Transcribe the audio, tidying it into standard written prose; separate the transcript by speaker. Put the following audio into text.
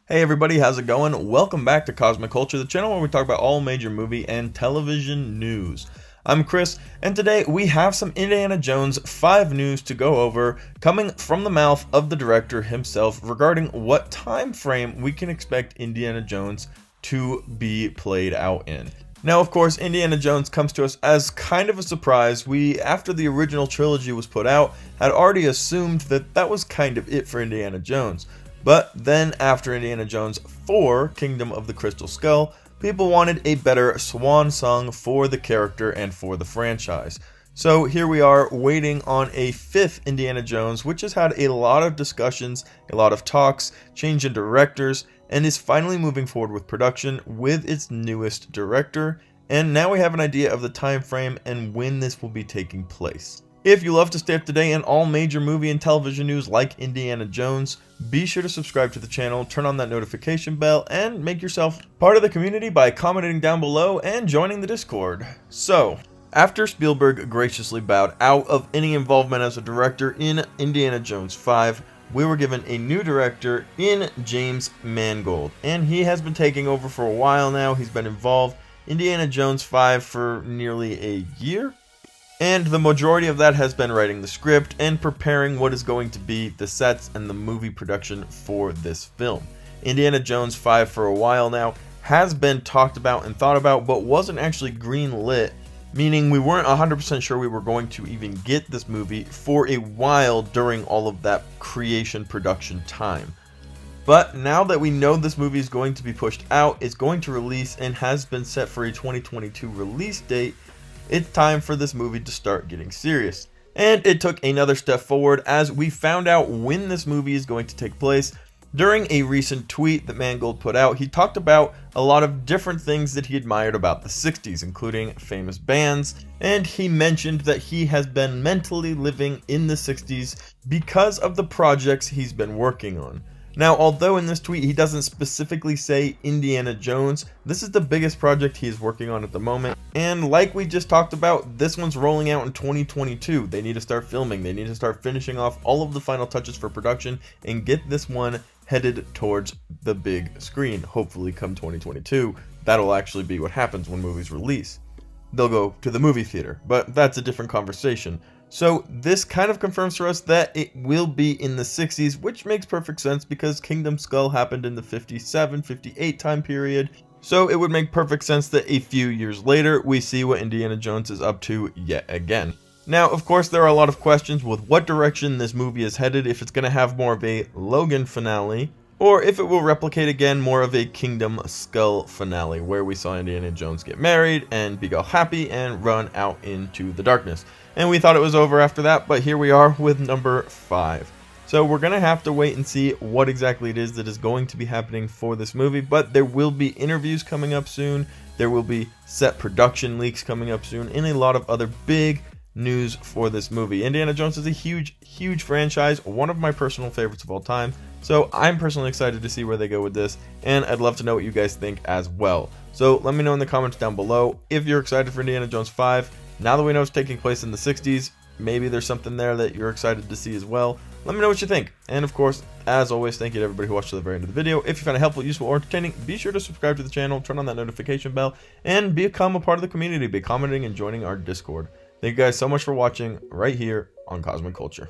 Speaker 1: Hey everybody, how's it going? Welcome back to Cosmic Culture, the channel where we talk about all major movie and television news. I'm Chris, and today we have some Indiana Jones 5 news to go over, coming from the mouth of the director himself regarding what time frame we can expect Indiana Jones to be played out in. Now, of course, Indiana Jones comes to us as kind of a surprise. We, after the original trilogy was put out, had already assumed that that was kind of it for Indiana Jones. But then, after Indiana Jones 4, Kingdom of the Crystal Skull, people wanted a better swan song for the character and for the franchise. So here we are waiting on a 5th Indiana Jones, which has had a lot of discussions, a lot of talks, change in directors, and is finally moving forward with production with its newest director. And now we have an idea of the time frame and when this will be taking place. If you love to stay up to date on all major movie and television news like Indiana Jones, be sure to subscribe to the channel, turn on that notification bell, and make yourself part of the community by commenting down below and joining the Discord. So, after Spielberg graciously bowed out of any involvement as a director in Indiana Jones 5, we were given a new director in James Mangold, and he has been taking over for a while now. He's been involved in Indiana Jones 5 for nearly a year. And the majority of that has been writing the script and preparing what is going to be the sets and the movie production for this film. Indiana Jones 5 for a while now has been talked about and thought about, but wasn't actually green-lit, meaning we weren't 100% sure we were going to even get this movie for a while during all of that creation production time. But now that we know this movie is going to be pushed out, it's going to release and has been set for a 2022 release date, it's time for this movie to start getting serious. And it took another step forward as we found out when this movie is going to take place. During a recent tweet that Mangold put out, he talked about a lot of different things that he admired about the 60s, including famous bands, and he mentioned that he has been mentally living in the 60s because of the projects he's been working on. Now, although in this tweet he doesn't specifically say Indiana Jones, this is the biggest project he is working on at the moment, and like we just talked about, this one's rolling out in 2022. They need to start filming, they need to start finishing off all of the final touches for production, and get this one headed towards the big screen, hopefully come 2022. That'll actually be what happens when movies release. They'll go to the movie theater, but that's a different conversation. So this kind of confirms for us that it will be in the 60s, which makes perfect sense because Kingdom Skull happened in the 57, 58 time period. So it would make perfect sense that a few years later, we see what Indiana Jones is up to yet again. Now, of course, there are a lot of questions with what direction this movie is headed, if it's going to have more of a Logan finale, or if it will replicate again more of a Kingdom Skull finale, where we saw Indiana Jones get married and be all happy and run out into the darkness. And we thought it was over after that, but here we are with number 5. So we're going to have to wait and see what exactly it is that is going to be happening for this movie, but there will be interviews coming up soon, there will be set production leaks coming up soon, and a lot of other big news for this movie. Indiana Jones is a huge franchise, one of my personal favorites of all time, so I'm personally excited to see where they go with this, and I'd love to know what you guys think as well. So let me know in the comments down below if you're excited for Indiana Jones 5. Now that we know it's taking place in the 60s, maybe there's something there that you're excited to see as well. Let me know what you think. And of course, as always, thank you to everybody who watched to the very end of the video. If you found it helpful, useful, or entertaining, be sure to subscribe to the channel, turn on that notification bell, and become a part of the community by commenting and joining our Discord. Thank you guys so much for watching right here on Cosmic Culture.